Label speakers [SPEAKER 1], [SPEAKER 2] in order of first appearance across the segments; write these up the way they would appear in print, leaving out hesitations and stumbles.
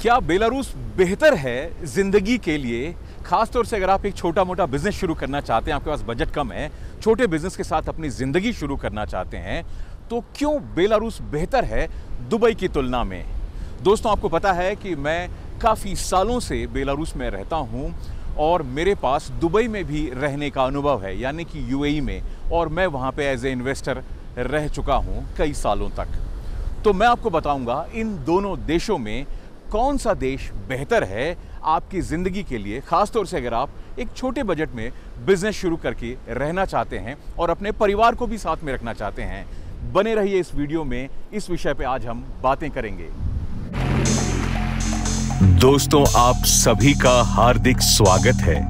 [SPEAKER 1] क्या बेलारूस बेहतर है जिंदगी के लिए? खासतौर से अगर आप एक छोटा मोटा बिजनेस शुरू करना चाहते हैं, आपके पास बजट कम है, छोटे बिजनेस के साथ अपनी जिंदगी शुरू करना चाहते हैं, तो क्यों बेलारूस बेहतर है दुबई की तुलना में? दोस्तों, आपको पता है कि मैं काफ़ी सालों से बेलारूस में रहता हूं और मेरे पास दुबई में भी रहने का अनुभव है, यानी कि यूएई में, और मैं वहां पे एज ए इन्वेस्टर रह चुका हूं कई सालों तक। तो मैं आपको बताऊंगा इन दोनों देशों में कौन सा देश बेहतर है आपकी ज़िंदगी के लिए, ख़ासतौर से अगर आप एक छोटे बजट में बिजनेस शुरू करके रहना चाहते हैं और अपने परिवार को भी साथ में रखना चाहते हैं। बने रहिए इस वीडियो में, इस विषय पे आज हम बातें करेंगे।
[SPEAKER 2] दोस्तों, आप सभी का हार्दिक स्वागत है।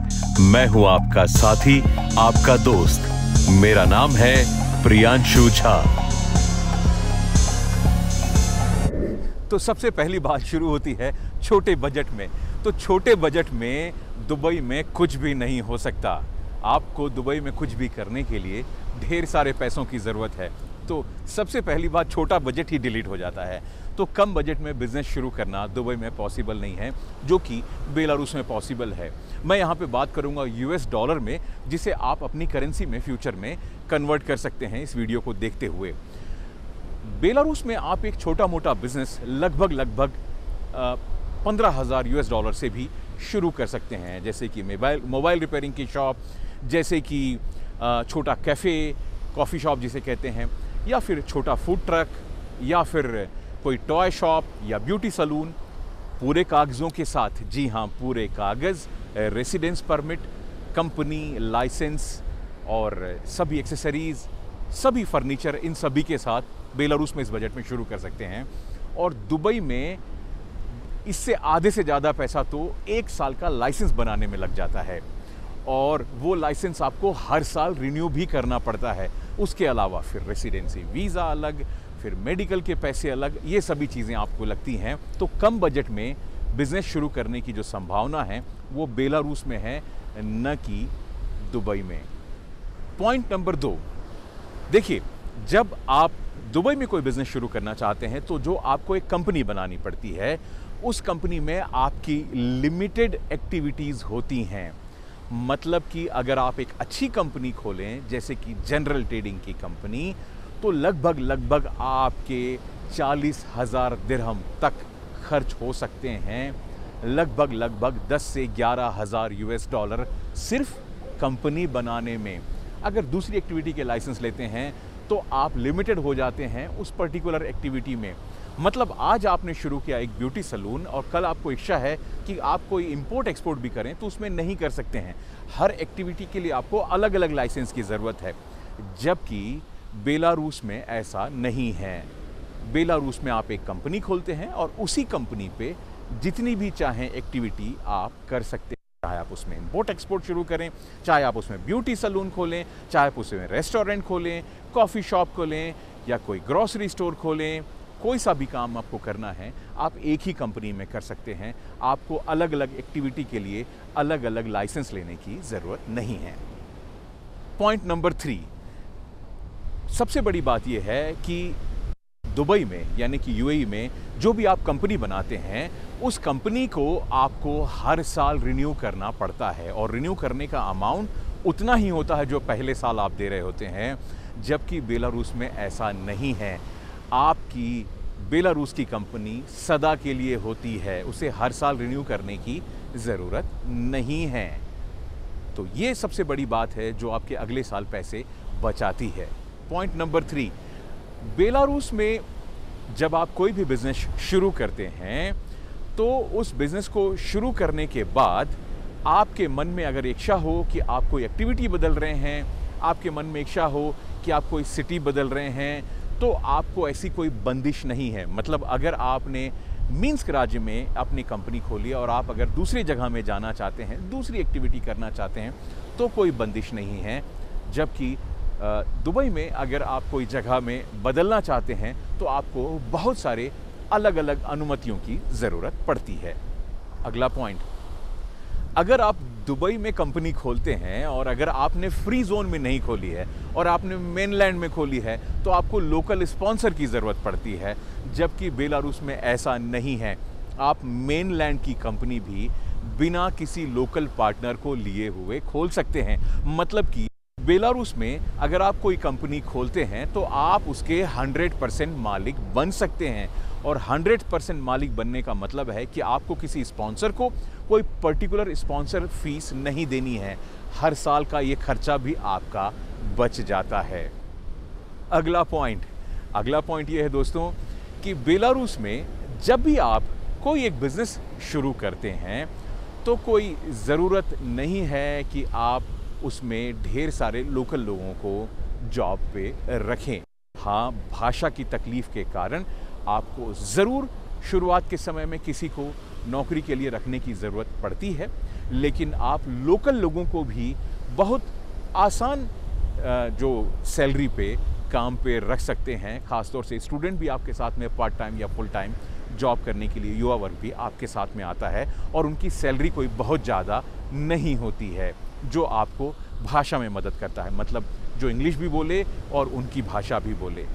[SPEAKER 2] मैं हूं आपका साथी, आपका दोस्त। मेरा नाम है प्रियांशु झा।
[SPEAKER 1] तो सबसे पहली बात शुरू होती है छोटे बजट में। तो छोटे बजट में दुबई में कुछ भी नहीं हो सकता। आपको दुबई में कुछ भी करने के लिए ढेर सारे पैसों की ज़रूरत है। तो सबसे पहली बात, छोटा बजट ही डिलीट हो जाता है। तो कम बजट में बिजनेस शुरू करना दुबई में पॉसिबल नहीं है, जो कि बेलारूस में पॉसिबल है। मैं यहाँ पे बात करूँगा यूएस डॉलर में, जिसे आप अपनी करेंसी में फ्यूचर में कन्वर्ट कर सकते हैं इस वीडियो को देखते हुए। बेलारूस में आप एक छोटा मोटा बिजनेस लगभग 15,000 यूएस डॉलर से भी शुरू कर सकते हैं, जैसे कि मोबाइल रिपेयरिंग की शॉप, जैसे कि छोटा कैफ़े, कॉफ़ी शॉप जिसे कहते हैं, या फिर छोटा फूड ट्रक, या फिर कोई टॉय शॉप या ब्यूटी सलून, पूरे कागज़ों के साथ। जी हाँ, पूरे कागज़, रेसिडेंस परमिट, कंपनी लाइसेंस और सभी एक्सेसरीज़, सभी फर्नीचर, इन सभी के साथ बेलारूस में इस बजट में शुरू कर सकते हैं। और दुबई में इससे आधे से ज़्यादा पैसा तो 1 साल का लाइसेंस बनाने में लग जाता है, और वो लाइसेंस आपको हर साल रिन्यू भी करना पड़ता है। उसके अलावा फिर रेसिडेंसी वीज़ा अलग, फिर मेडिकल के पैसे अलग, ये सभी चीज़ें आपको लगती हैं। तो कम बजट में बिजनेस शुरू करने की जो संभावना है वो बेलारूस में है, न कि दुबई में। पॉइंट नंबर 2, देखिए, जब आप दुबई में कोई बिजनेस शुरू करना चाहते हैं तो जो आपको एक कंपनी बनानी पड़ती है, उस कंपनी में आपकी लिमिटेड एक्टिविटीज़ होती हैं। मतलब कि अगर आप एक अच्छी कंपनी खोलें, जैसे कि जनरल ट्रेडिंग की कंपनी, तो लगभग आपके 40,000 दिरहम तक खर्च हो सकते हैं। लगभग 10 से 11,000 यूएस डॉलर सिर्फ कंपनी बनाने में। अगर दूसरी एक्टिविटी के लाइसेंस लेते हैं तो आप लिमिटेड हो जाते हैं उस पर्टिकुलर एक्टिविटी में। मतलब आज आपने शुरू किया एक ब्यूटी सलून और कल आपको इच्छा है कि आप कोई इंपोर्ट एक्सपोर्ट भी करें, तो उसमें नहीं कर सकते हैं। हर एक्टिविटी के लिए आपको अलग अलग लाइसेंस की ज़रूरत है, जबकि बेलारूस में ऐसा नहीं है। बेलारूस में आप एक कंपनी खोलते हैं और उसी कंपनी पे जितनी भी चाहें एक्टिविटी आप कर सकते हैं। चाहे आप उसमें इंपोर्ट एक्सपोर्ट शुरू करें, चाहे आप उसमें ब्यूटी सलून खोलें, चाहे आप उसमें रेस्टोरेंट खोलें, कॉफ़ी शॉप खोलें, या कोई ग्रॉसरी स्टोर खोलें, कोई सा भी काम आपको करना है, आप एक ही कंपनी में कर सकते हैं। आपको अलग अलग एक्टिविटी के लिए अलग अलग लाइसेंस लेने की ज़रूरत नहीं है। पॉइंट नंबर 3, सबसे बड़ी बात यह है कि दुबई में, यानी कि यूएई में, जो भी आप कंपनी बनाते हैं, उस कंपनी को आपको हर साल रिन्यू करना पड़ता है, और रिन्यू करने का अमाउंट उतना ही होता है जो पहले साल आप दे रहे होते हैं। जबकि बेलारूस में ऐसा नहीं है। आपकी बेलारूस की कंपनी सदा के लिए होती है, उसे हर साल रिन्यू करने की ज़रूरत नहीं है। तो ये सबसे बड़ी बात है जो आपके अगले साल पैसे बचाती है। पॉइंट नंबर 3, बेलारूस में जब आप कोई भी बिजनेस शुरू करते हैं, तो उस बिजनेस को शुरू करने के बाद आपके मन में अगर इच्छा हो कि आप कोई एक्टिविटी बदल रहे हैं, आपके मन में इच्छा हो कि आप कोई सिटी बदल रहे हैं, तो आपको ऐसी कोई बंदिश नहीं है। मतलब अगर आपने मिन्स्क राज्य में अपनी कंपनी खोली और आप अगर दूसरी जगह में जाना चाहते हैं, दूसरी एक्टिविटी करना चाहते हैं, तो कोई बंदिश नहीं है। जबकि दुबई में अगर आप कोई जगह में बदलना चाहते हैं तो आपको बहुत सारे अलग अलग अनुमतियों की ज़रूरत पड़ती है। अगला पॉइंट, अगर आप दुबई में कंपनी खोलते हैं और अगर आपने फ्री जोन में नहीं खोली है और आपने मेनलैंड में खोली है, तो आपको लोकल स्पॉन्सर की ज़रूरत पड़ती है, जबकि बेलारूस में ऐसा नहीं है। आप मेनलैंड की कंपनी भी बिना किसी लोकल पार्टनर को लिए हुए खोल सकते हैं। मतलब कि बेलारूस में अगर आप कोई कंपनी खोलते हैं तो आप उसके 100% मालिक बन सकते हैं। और 100% मालिक बनने का मतलब है कि आपको किसी स्पॉन्सर को कोई पर्टिकुलर स्पॉन्सर फीस नहीं देनी है। हर साल का ये खर्चा भी आपका बच जाता है। अगला पॉइंट ये है दोस्तों कि बेलारूस में जब भी आप कोई एक बिजनेस शुरू करते हैं तो कोई ज़रूरत नहीं है कि आप उसमें ढेर सारे लोकल लोगों को जॉब पे रखें। हाँ, भाषा की तकलीफ़ के कारण आपको ज़रूर शुरुआत के समय में किसी को नौकरी के लिए रखने की ज़रूरत पड़ती है, लेकिन आप लोकल लोगों को भी बहुत आसान जो सैलरी पे काम पे रख सकते हैं। ख़ासतौर से स्टूडेंट भी आपके साथ में पार्ट टाइम या फुल टाइम जॉब करने के लिए युवा वर्ग भी आपके साथ में आता है और उनकी सैलरी कोई बहुत ज़्यादा नहीं होती है, जो आपको भाषा में मदद करता है। मतलब जो इंग्लिश भी बोले और उनकी भाषा भी बोले।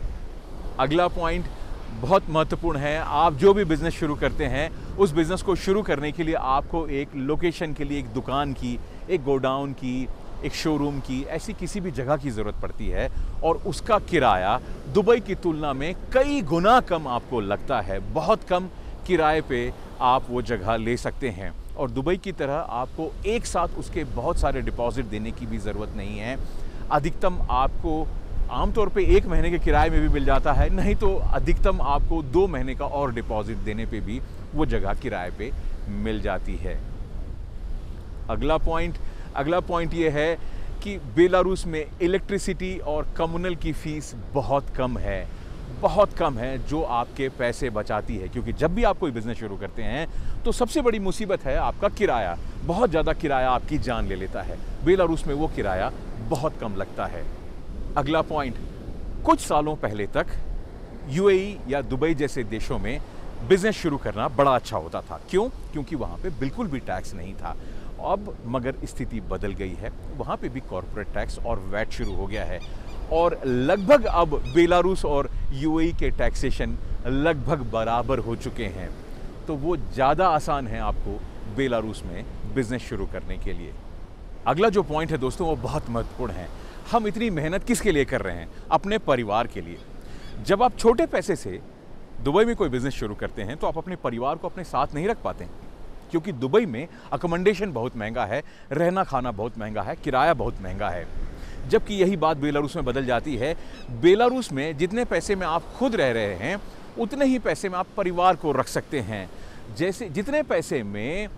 [SPEAKER 1] अगला पॉइंट बहुत महत्वपूर्ण है। आप जो भी बिज़नेस शुरू करते हैं उस बिज़नेस को शुरू करने के लिए आपको एक लोकेशन के लिए एक दुकान की, एक गोडाउन की, एक शोरूम की, ऐसी किसी भी जगह की ज़रूरत पड़ती है और उसका किराया दुबई की तुलना में कई गुना कम आपको लगता है। बहुत कम किराए पे आप वो जगह ले सकते हैं और दुबई की तरह आपको एक साथ उसके बहुत सारे डिपॉजिट देने की भी ज़रूरत नहीं है। अधिकतम आपको आमतौर पे 1 महीने के किराए में भी मिल जाता है, नहीं तो अधिकतम आपको 2 महीने का और डिपॉजिट देने पे भी वो जगह किराए पे मिल जाती है। अगला पॉइंट ये है कि बेलारूस में इलेक्ट्रिसिटी और कम्युनल की फ़ीस बहुत कम है, जो आपके पैसे बचाती है। क्योंकि जब भी आप कोई बिज़नेस शुरू करते हैं तो सबसे बड़ी मुसीबत है आपका किराया। बहुत ज़्यादा किराया आपकी जान ले लेता है। बेलारूस में वो किराया बहुत कम लगता है। अगला पॉइंट, कुछ सालों पहले तक यूएई या दुबई जैसे देशों में बिज़नेस शुरू करना बड़ा अच्छा होता था। क्यों? क्योंकि वहाँ पे बिल्कुल भी टैक्स नहीं था। अब मगर स्थिति बदल गई है, वहाँ पे भी कॉर्पोरेट टैक्स और वैट शुरू हो गया है और लगभग अब बेलारूस और यूएई के टैक्सेशन लगभग बराबर हो चुके हैं। तो वो ज़्यादा आसान है आपको बेलारूस में बिज़नेस शुरू करने के लिए। अगला जो पॉइंट है दोस्तों वो बहुत महत्वपूर्ण है। हम इतनी मेहनत किसके लिए कर रहे हैं? अपने परिवार के लिए। जब आप छोटे पैसे से दुबई में कोई बिज़नेस शुरू करते हैं तो आप अपने परिवार को अपने साथ नहीं रख पाते, क्योंकि दुबई में अकोमोडेशन बहुत महंगा है, रहना खाना बहुत महंगा है, किराया बहुत महंगा है। जबकि यही बात बेलारूस में बदल जाती है। बेलारूस में जितने पैसे में आप खुद रह रहे हैं उतने ही पैसे में आप परिवार को रख सकते हैं। जैसे जितने पैसे में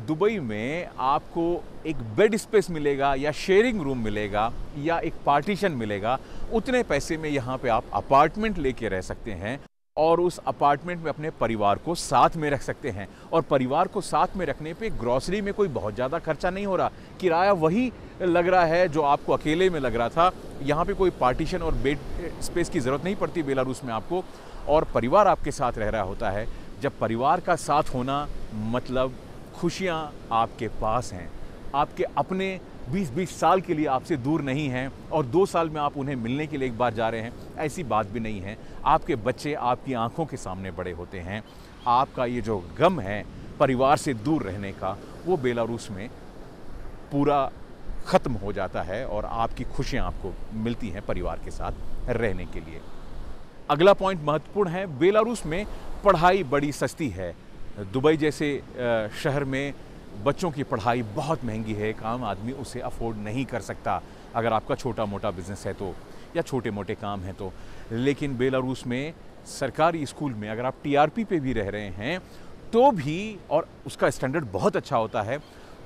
[SPEAKER 1] दुबई में आपको एक बेड स्पेस मिलेगा या शेयरिंग रूम मिलेगा या एक पार्टीशन मिलेगा, उतने पैसे में यहाँ पे आप अपार्टमेंट लेके रह सकते हैं और उस अपार्टमेंट में अपने परिवार को साथ में रख सकते हैं। और परिवार को साथ में रखने पे ग्रॉसरी में कोई बहुत ज़्यादा खर्चा नहीं हो रहा, किराया वही लग रहा है जो आपको अकेले में लग रहा था। यहाँ पे कोई पार्टीशन और बेड स्पेस की ज़रूरत नहीं पड़ती बेलारूस में आपको, और परिवार आपके साथ रह रहा होता है। जब परिवार का साथ होना मतलब खुशियाँ आपके पास हैं, आपके अपने 20-20 साल के लिए आपसे दूर नहीं हैं और 2 साल में आप उन्हें मिलने के लिए एक बार जा रहे हैं, ऐसी बात भी नहीं है। आपके बच्चे आपकी आंखों के सामने बड़े होते हैं। आपका ये जो गम है परिवार से दूर रहने का, वो बेलारूस में पूरा ख़त्म हो जाता है और आपकी खुशियाँ आपको मिलती हैं परिवार के साथ रहने के लिए। अगला पॉइंट महत्वपूर्ण है। बेलारूस में पढ़ाई बड़ी सस्ती है। दुबई जैसे शहर में बच्चों की पढ़ाई बहुत महंगी है, एक आम आदमी उसे अफोर्ड नहीं कर सकता अगर आपका छोटा मोटा बिजनेस है तो, या छोटे मोटे काम हैं तो। लेकिन बेलारूस में सरकारी स्कूल में अगर आप टीआरपी पे भी रह रहे हैं तो भी, और उसका स्टैंडर्ड बहुत अच्छा होता है,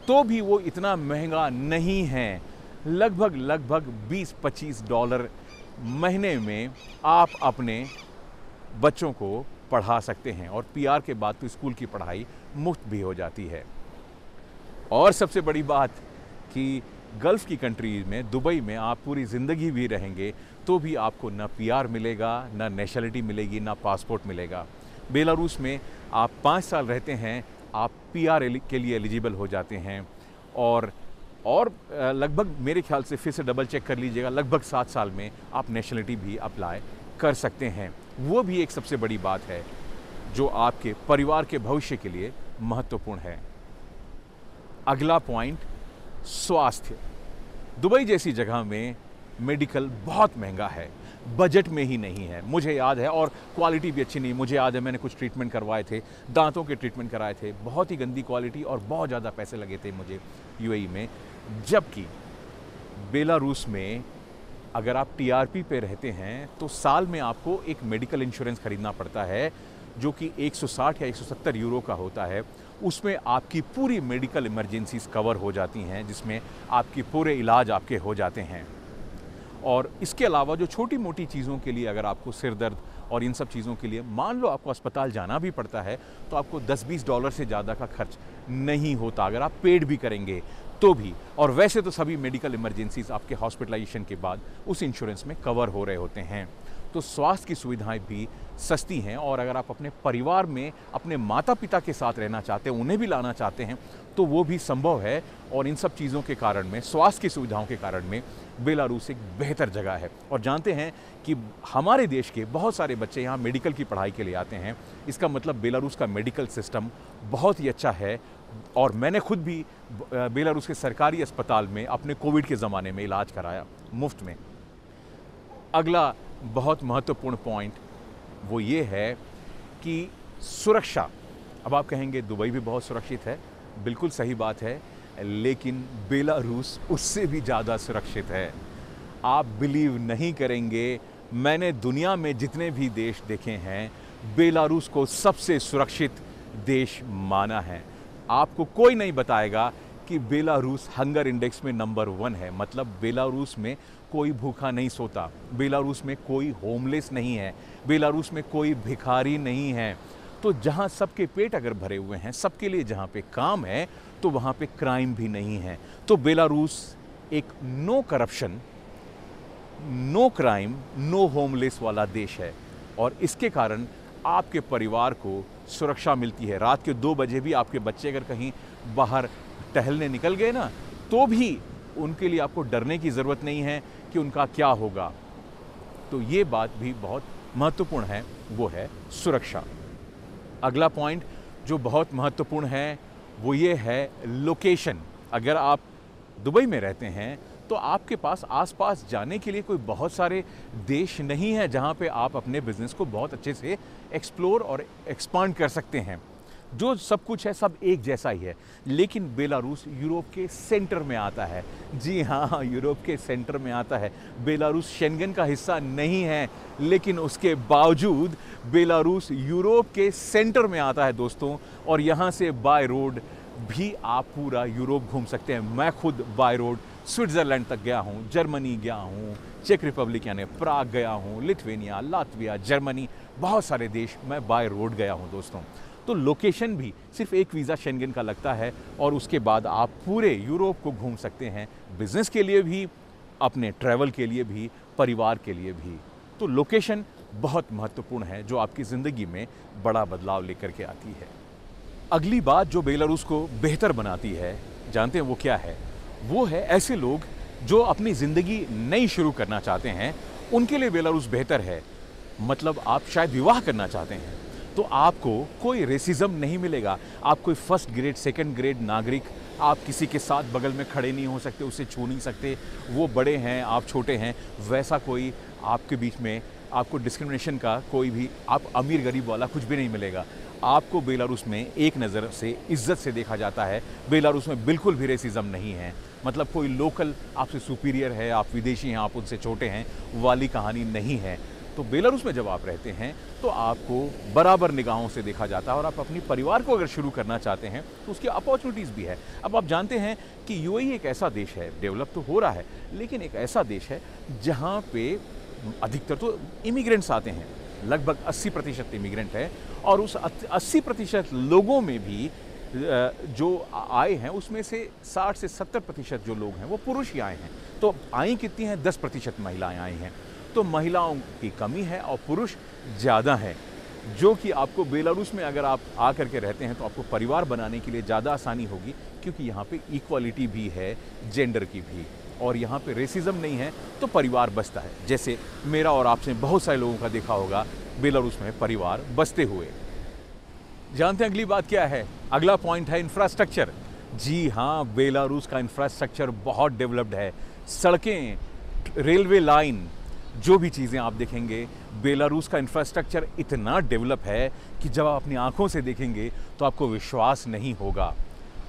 [SPEAKER 1] तो भी वो इतना महंगा नहीं है। लगभग $20-25 महीने में आप अपने बच्चों को पढ़ा सकते हैं और पीआर के बाद तो स्कूल की पढ़ाई मुफ्त भी हो जाती है। और सबसे बड़ी बात कि गल्फ़ की कंट्रीज़ में, दुबई में आप पूरी ज़िंदगी भी रहेंगे तो भी आपको ना पीआर मिलेगा, ना नेशनलिटी मिलेगी, ना पासपोर्ट मिलेगा। बेलारूस में आप 5 साल रहते हैं, आप पीआर के लिए एलिजिबल हो जाते हैं और लगभग मेरे ख्याल से फिर से डबल चेक कर लीजिएगा, लगभग 7 साल में आप नेशनलिटी भी अप्लाई कर सकते हैं। वो भी एक सबसे बड़ी बात है। जो आपके परिवार के भविष्य के लिए महत्वपूर्ण है। अगला पॉइंट, स्वास्थ्य। दुबई जैसी जगह में मेडिकल बहुत महंगा है, बजट में ही नहीं है। मुझे याद है, और क्वालिटी भी अच्छी नहीं। मुझे याद है मैंने कुछ ट्रीटमेंट करवाए थे, दांतों के ट्रीटमेंट कराए थे, बहुत ही गंदी क्वालिटी और बहुत ज़्यादा पैसे लगे थे मुझे यूएई में। जबकि बेलारूस में अगर आप टीआरपी पे रहते हैं तो साल में आपको एक मेडिकल इंश्योरेंस खरीदना पड़ता है, जो कि 160 या 170 यूरो का होता है। उसमें आपकी पूरी मेडिकल इमरजेंसीज कवर हो जाती हैं, जिसमें आपकी पूरे इलाज आपके हो जाते हैं। और इसके अलावा जो छोटी मोटी चीज़ों के लिए, अगर आपको सिर दर्द और इन सब चीज़ों के लिए मान लो आपको अस्पताल जाना भी पड़ता है, तो आपको 10-20 डॉलर से ज़्यादा का खर्च नहीं होता, अगर आप पेड भी करेंगे तो भी। और वैसे तो सभी मेडिकल इमरजेंसीज आपके हॉस्पिटलाइजेशन के बाद उस इंश्योरेंस में कवर हो रहे होते हैं। तो स्वास्थ्य की सुविधाएं भी सस्ती हैं। और अगर आप अपने परिवार में अपने माता पिता के साथ रहना चाहते हैं, उन्हें भी लाना चाहते हैं, तो वो भी संभव है। और इन सब चीज़ों के कारण में, स्वास्थ्य की सुविधाओं के कारण में बेलारूस एक बेहतर जगह है। और जानते हैं कि हमारे देश के बहुत सारे बच्चे यहाँ मेडिकल की पढ़ाई के लिए आते हैं। इसका मतलब बेलारूस का मेडिकल सिस्टम बहुत ही अच्छा है। और मैंने खुद भी बेलारूस के सरकारी अस्पताल में अपने कोविड के ज़माने में इलाज कराया, मुफ्त में। अगला बहुत महत्वपूर्ण पॉइंट वो ये है कि सुरक्षा। अब आप कहेंगे दुबई भी बहुत सुरक्षित है, बिल्कुल सही बात है, लेकिन बेलारूस उससे भी ज़्यादा सुरक्षित है। आप बिलीव नहीं करेंगे, मैंने दुनिया में जितने भी देश देखे हैं, बेलारूस को सबसे सुरक्षित देश माना है। आपको कोई नहीं बताएगा कि बेलारूस हंगर इंडेक्स में नंबर 1 है। मतलब बेलारूस में कोई भूखा नहीं सोता, बेलारूस में कोई होमलेस नहीं है, बेलारूस में कोई भिखारी नहीं है। तो जहाँ सबके पेट अगर भरे हुए हैं, सबके लिए जहाँ पे काम है, तो वहाँ पे क्राइम भी नहीं है। तो बेलारूस एक no corruption, no crime, no homeless वाला देश है। और इसके कारण आपके परिवार को सुरक्षा मिलती है। रात के 2 बजे भी आपके बच्चे अगर कहीं बाहर टहलने निकल गए ना, तो भी उनके लिए आपको डरने की ज़रूरत नहीं है कि उनका क्या होगा। तो ये बात भी बहुत महत्वपूर्ण है, वो है सुरक्षा। अगला पॉइंट जो बहुत महत्वपूर्ण है वो ये है लोकेशन। अगर आप दुबई में रहते हैं तो आपके पास आसपास जाने के लिए कोई बहुत सारे देश नहीं है जहां पे आप अपने बिजनेस को बहुत अच्छे से एक्सप्लोर और एक्सपांड कर सकते हैं। जो सब कुछ है सब एक जैसा ही है। लेकिन बेलारूस यूरोप के सेंटर में आता है। जी हाँ, यूरोप के सेंटर में आता है। बेलारूस शेंगन का हिस्सा नहीं है, लेकिन उसके बावजूद बेलारूस यूरोप के सेंटर में आता है दोस्तों। और यहाँ से बाय रोड भी आप पूरा यूरोप घूम सकते हैं। मैं खुद बाय रोड स्विट्ज़रलैंड तक गया हूँ, जर्मनी गया हूँ, चेक रिपब्लिक यानी प्राग गया हूँ, लिथुआनिया, लातविया, जर्मनी, बहुत सारे देश मैं बाय रोड गया हूँ दोस्तों। तो लोकेशन भी सिर्फ एक वीज़ा शेंगन का लगता है और उसके बाद आप पूरे यूरोप को घूम सकते हैं, बिजनेस के लिए भी, अपने ट्रैवल के लिए भी, परिवार के लिए भी। तो लोकेशन बहुत महत्वपूर्ण है, जो आपकी ज़िंदगी में बड़ा बदलाव लेकर के आती है। अगली बात जो बेलारूस को बेहतर बनाती है, जानते हैं वो क्या है? वो है ऐसे लोग जो अपनी ज़िंदगी नई शुरू करना चाहते हैं, उनके लिए बेलारूस बेहतर है। मतलब आप शायद विवाह करना चाहते हैं तो आपको कोई रेसिज्म नहीं मिलेगा। आप कोई फर्स्ट ग्रेड, सेकंड ग्रेड नागरिक, आप किसी के साथ बगल में खड़े नहीं हो सकते, उसे छू नहीं सकते, वो बड़े हैं, आप छोटे हैं, वैसा कोई आपके बीच में आपको डिस्क्रिमिनेशन का कोई भी, आप अमीर गरीब वाला कुछ भी नहीं मिलेगा। आपको बेलारूस में एक नज़र से इज्जत से देखा जाता है। बेलारूस में बिल्कुल भी रेसिज्म नहीं है। मतलब कोई लोकल आपसे सुपीरियर है, आप विदेशी हैं, आप उनसे छोटे हैं, वाली कहानी नहीं है। तो बेलारूस में जब आप रहते हैं तो आपको बराबर निगाहों से देखा जाता है। और आप अपनी परिवार को अगर शुरू करना चाहते हैं तो उसकी अपॉर्चुनिटीज़ भी है। अब आप जानते हैं कि यूएई एक ऐसा देश है, डेवलप तो हो रहा है, लेकिन एक ऐसा देश है जहाँ पे अधिकतर तो इमिग्रेंट्स आते हैं। लगभग 80% इमिग्रेंट है। और उस 80% लोगों में भी जो आए हैं उसमें से 60 से 70% जो लोग हैं वो पुरुष ही आए हैं। तो आई कितनी हैं? 10% महिलाएं आई हैं। तो महिलाओं की कमी है और पुरुष ज़्यादा हैं, जो कि आपको बेलारूस में अगर आप आ करके रहते हैं तो आपको परिवार बनाने के लिए ज़्यादा आसानी होगी, क्योंकि यहाँ पे इक्वालिटी भी है, जेंडर की भी, और यहाँ पे रेसिज्म नहीं है, तो परिवार बसता है। जैसे मेरा और आपसे बहुत सारे लोगों का देखा होगा बेलारूस में परिवार बसते हुए। जानते हैं अगली बात क्या है? अगला पॉइंट है इंफ्रास्ट्रक्चर। जी हाँ, बेलारूस का इंफ्रास्ट्रक्चर बहुत डेवलप्ड है। सड़कें, रेलवे लाइन, जो भी चीज़ें आप देखेंगे, बेलारूस का इंफ्रास्ट्रक्चर इतना डेवलप है कि जब आप अपनी आंखों से देखेंगे तो आपको विश्वास नहीं होगा।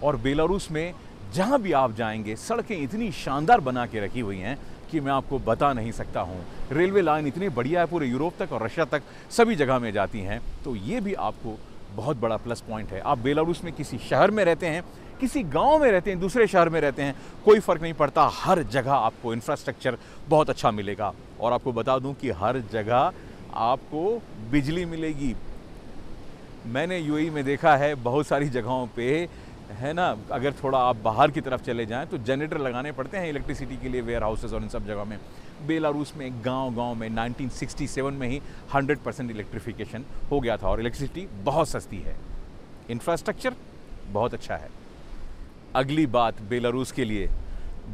[SPEAKER 1] और बेलारूस में जहाँ भी आप जाएंगे, सड़कें इतनी शानदार बना के रखी हुई हैं कि मैं आपको बता नहीं सकता हूँ। रेलवे लाइन इतनी बढ़िया है, पूरे यूरोप तक और रशिया तक सभी जगह में जाती हैं। तो ये भी आपको बहुत बड़ा प्लस पॉइंट है। आप बेलारूस में किसी शहर में रहते हैं, किसी गांव में रहते हैं, दूसरे शहर में रहते हैं, कोई फ़र्क नहीं पड़ता, हर जगह आपको इंफ्रास्ट्रक्चर बहुत अच्छा मिलेगा। और आपको बता दूं कि हर जगह आपको बिजली मिलेगी। मैंने यूएई में देखा है बहुत सारी जगहों पे, है ना, अगर थोड़ा आप बाहर की तरफ चले जाएं तो जनरेटर लगाने पड़ते हैं इलेक्ट्रिसिटी के लिए, वेयर हाउसेस और इन सब जगह में। बेलारूस में गांव-गांव में 1967 में ही 100% इलेक्ट्रिफिकेशन हो गया था और इलेक्ट्रिसिटी बहुत सस्ती है। इंफ्रास्ट्रक्चर बहुत अच्छा है। अगली बात बेलारूस के लिए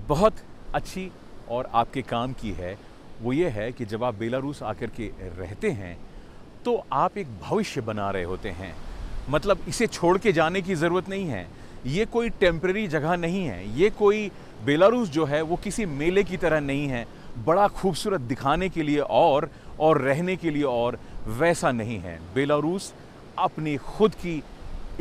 [SPEAKER 1] बहुत अच्छी और आपके काम की है, वो ये है कि जब आप बेलारूस आकर के रहते हैं तो आप एक भविष्य बना रहे होते हैं। मतलब इसे छोड़ के जाने की ज़रूरत नहीं है। ये कोई टेम्परेरी जगह नहीं है। ये कोई बेलारूस जो है वो किसी मेले की तरह नहीं है, बड़ा खूबसूरत दिखाने के लिए और रहने के लिए, और वैसा नहीं है। बेलारूस अपनी खुद की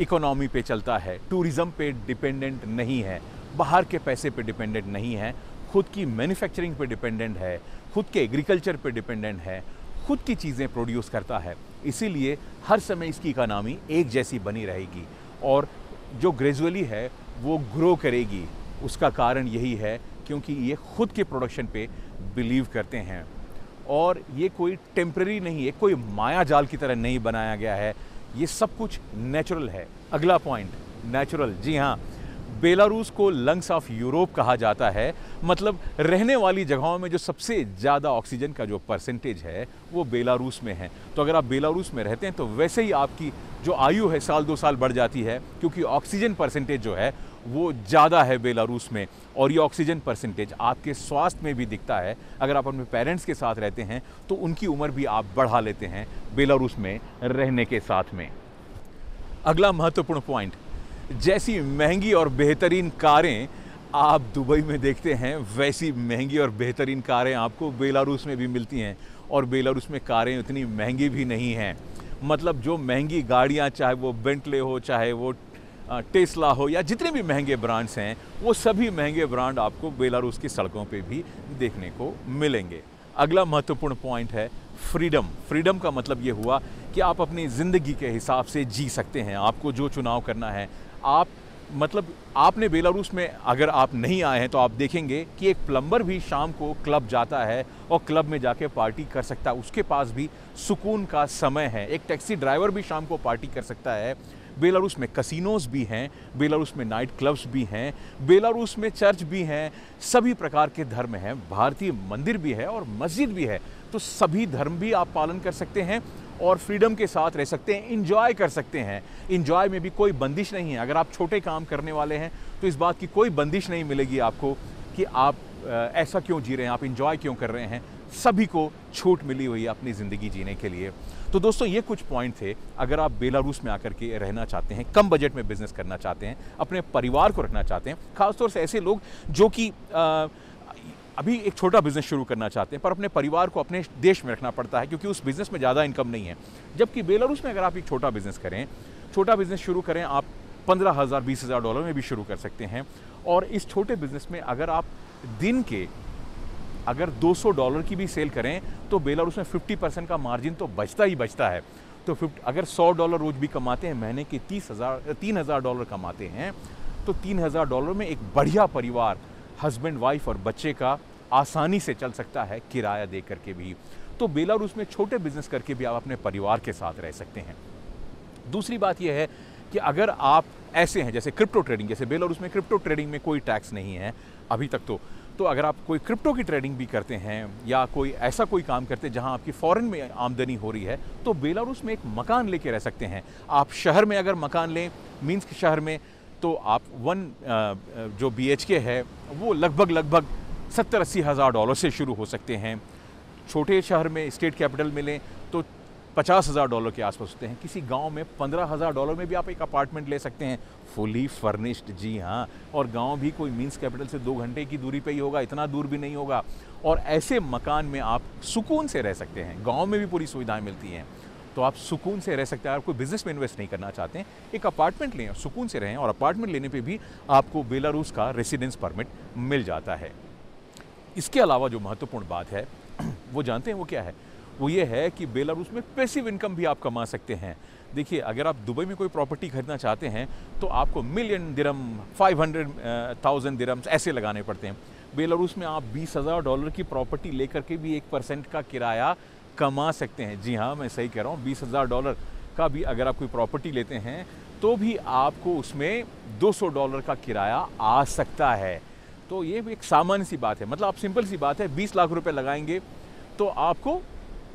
[SPEAKER 1] इकोनॉमी पे चलता है, टूरिज़्म पे डिपेंडेंट नहीं है, बाहर के पैसे पे डिपेंडेंट नहीं है, खुद की मैन्युफैक्चरिंग पे डिपेंडेंट है, खुद के एग्रीकल्चर पे डिपेंडेंट है, खुद की चीज़ें प्रोड्यूस करता है। इसीलिए हर समय इसकी इकोनॉमी एक जैसी बनी रहेगी और जो ग्रेजुअली है वो ग्रो करेगी। उसका कारण यही है क्योंकि ये खुद के प्रोडक्शन पे बिलीव करते हैं और ये कोई टेम्परेरी नहीं है, कोई माया जाल की तरह नहीं बनाया गया है। ये सब कुछ नेचुरल है। अगला पॉइंट, नेचुरल। जी हाँ, बेलारूस को लंग्स ऑफ यूरोप कहा जाता है। मतलब रहने वाली जगहों में जो सबसे ज़्यादा ऑक्सीजन का जो परसेंटेज है वो बेलारूस में है। तो अगर आप बेलारूस में रहते हैं तो वैसे ही आपकी जो आयु है साल 2 साल बढ़ जाती है, क्योंकि ऑक्सीजन परसेंटेज जो है वो ज़्यादा है बेलारूस में। और ये ऑक्सीजन परसेंटेज आपके स्वास्थ्य में भी दिखता है। अगर आप अपने पेरेंट्स के साथ रहते हैं तो उनकी उम्र भी आप बढ़ा लेते हैं बेलारूस में रहने के साथ में। अगला महत्वपूर्ण पॉइंट, जैसी महंगी और बेहतरीन कारें आप दुबई में देखते हैं, वैसी महंगी और बेहतरीन कारें आपको बेलारूस में भी मिलती हैं। और बेलारूस में कारें उतनी महंगी भी नहीं हैं। मतलब जो महंगी गाड़ियां, चाहे वो बेंटले हो, चाहे वो टेस्ला हो, या जितने भी महंगे ब्रांड्स हैं, वो सभी महंगे ब्रांड आपको बेलारूस की सड़कों पे भी देखने को मिलेंगे। अगला महत्वपूर्ण पॉइंट है फ्रीडम। फ्रीडम का मतलब ये हुआ कि आप अपनी ज़िंदगी के हिसाब से जी सकते हैं। आपको जो चुनाव करना है, आप मतलब आपने बेलारूस में अगर आप नहीं आए हैं तो आप देखेंगे कि एक प्लम्बर भी शाम को क्लब जाता है और क्लब में जाके पार्टी कर सकता है। उसके पास भी सुकून का समय है। एक टैक्सी ड्राइवर भी शाम को पार्टी कर सकता है। बेलारूस में कसिनोज भी हैं, बेलारूस में नाइट क्लब्स भी हैं, बेलारूस में चर्च भी हैं, सभी प्रकार के धर्म हैं, भारतीय मंदिर भी है और मस्जिद भी है। तो सभी धर्म भी आप पालन कर सकते हैं और फ्रीडम के साथ रह सकते हैं, इंजॉय कर सकते हैं। इंजॉय में भी कोई बंदिश नहीं है। अगर आप छोटे काम करने वाले हैं तो इस बात की कोई बंदिश नहीं मिलेगी आपको कि आप ऐसा क्यों जी रहे हैं, आप इंजॉय क्यों कर रहे हैं। सभी को छूट मिली हुई है अपनी ज़िंदगी जीने के लिए। तो दोस्तों, ये कुछ पॉइंट थे। अगर आप बेलारूस में आकर के रहना चाहते हैं, कम बजट में बिजनेस करना चाहते हैं, अपने परिवार को रखना चाहते हैं, खासतौर से ऐसे लोग जो कि अभी एक छोटा बिजनेस शुरू करना चाहते हैं पर अपने परिवार को अपने देश में रखना पड़ता है क्योंकि उस बिज़नेस में ज़्यादा इनकम नहीं है। जबकि बेलारूस में अगर आप एक छोटा बिज़नेस करें, छोटा बिज़नेस शुरू करें, आप 15,000 20,000 डॉलर में भी शुरू कर सकते हैं। और इस छोटे बिज़नेस में अगर आप दिन के अगर $200 की भी सेल करें तो बेलारूस में 50% का मार्जिन तो बचता ही बचता है। तो अगर $100 रोज़ भी कमाते हैं, महीने के $3,000 कमाते हैं, तो $3,000 में एक बढ़िया परिवार, हस्बैंड वाइफ और बच्चे का आसानी से चल सकता है, किराया दे करके भी। तो बेलारूस में छोटे बिजनेस करके भी आप अपने परिवार के साथ रह सकते हैं। दूसरी बात यह है कि अगर आप ऐसे हैं जैसे क्रिप्टो ट्रेडिंग, जैसे बेलारूस में क्रिप्टो ट्रेडिंग में कोई टैक्स नहीं है अभी तक तो अगर आप कोई क्रिप्टो की ट्रेडिंग भी करते हैं या कोई ऐसा कोई काम करते हैं जहां आपकी फॉरेन में आमदनी हो रही है, तो बेलारूस में एक मकान लेके रह सकते हैं। आप शहर में अगर मकान लें, मिन्स्क शहर में, तो आप जो BHK है वो लगभग 70-80 हज़ार डॉलर से शुरू हो सकते हैं। छोटे शहर में, स्टेट कैपिटल में लें तो $50,000 के आसपास होते हैं। किसी गांव में $15,000 में भी आप एक अपार्टमेंट ले सकते हैं, फुली फर्निश्ड। जी हाँ, और गांव भी कोई मीन्स कैपिटल से 2 घंटे की दूरी पे ही होगा, इतना दूर भी नहीं होगा। और ऐसे मकान में आप सुकून से रह सकते हैं। गांव में भी पूरी सुविधाएं मिलती हैं, तो आप सुकून से रह सकते हैं। आप कोई बिजनेस में इन्वेस्ट नहीं करना चाहते हैं, एक अपार्टमेंट लें और सुकून से रहें। और अपार्टमेंट लेने पे भी आपको बेलारूस का रेसिडेंस परमिट मिल जाता है। इसके अलावा जो महत्वपूर्ण बात है वो जानते हैं वो क्या है? वो ये है कि बेलारूस में पैसिव इनकम भी आप कमा सकते हैं। देखिए, अगर आप दुबई में कोई प्रॉपर्टी खरीदना चाहते हैं तो आपको $1,000,000 दिरहम, 500,000 दिरहम्स ऐसे लगाने पड़ते हैं। बेलारूस में आप $20,000 की प्रॉपर्टी लेकर के भी 1% का किराया कमा सकते हैं। जी हाँ, मैं सही कह रहा हूँ, $20,000 का भी अगर आप कोई प्रॉपर्टी लेते हैं तो भी आपको उसमें $200 का किराया आ सकता है। तो ये एक सामान्य सी बात है, मतलब आप सिंपल सी बात है, 20 लाख रुपए लगाएंगे तो आपको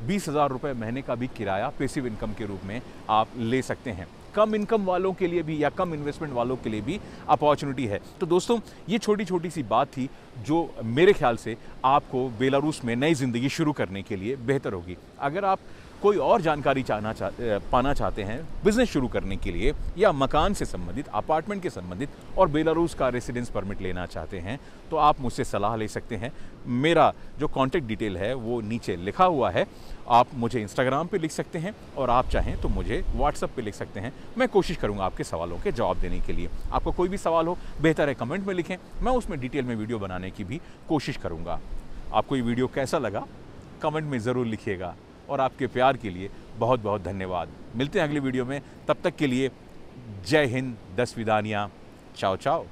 [SPEAKER 1] $20,000 महीने का भी किराया पैसिव इनकम के रूप में आप ले सकते हैं। कम इनकम वालों के लिए भी या कम इन्वेस्टमेंट वालों के लिए भी अपॉर्चुनिटी है। तो दोस्तों, ये छोटी छोटी सी बात थी जो मेरे ख्याल से आपको बेलारूस में नई ज़िंदगी शुरू करने के लिए बेहतर होगी। अगर आप कोई और जानकारी पाना चाहते हैं बिजनेस शुरू करने के लिए, या मकान से संबंधित, अपार्टमेंट के संबंधित, और बेलारूस का रेसिडेंस परमिट लेना चाहते हैं, तो आप मुझसे सलाह ले सकते हैं। मेरा जो कॉन्टैक्ट डिटेल है वो नीचे लिखा हुआ है। आप मुझे इंस्टाग्राम पे लिख सकते हैं और आप चाहें तो मुझे व्हाट्सएप पे लिख सकते हैं। मैं कोशिश करूंगा आपके सवालों के जवाब देने के लिए। आपको कोई भी सवाल हो, बेहतर है कमेंट में लिखें, मैं उसमें डिटेल में वीडियो बनाने की भी कोशिश करूँगा। आपको ये वीडियो कैसा लगा कमेंट में ज़रूर लिखिएगा, और आपके प्यार के लिए बहुत बहुत धन्यवाद। मिलते हैं अगली वीडियो में, तब तक के लिए जय हिंद, 10 विदानियाँ, चाओ चाओ।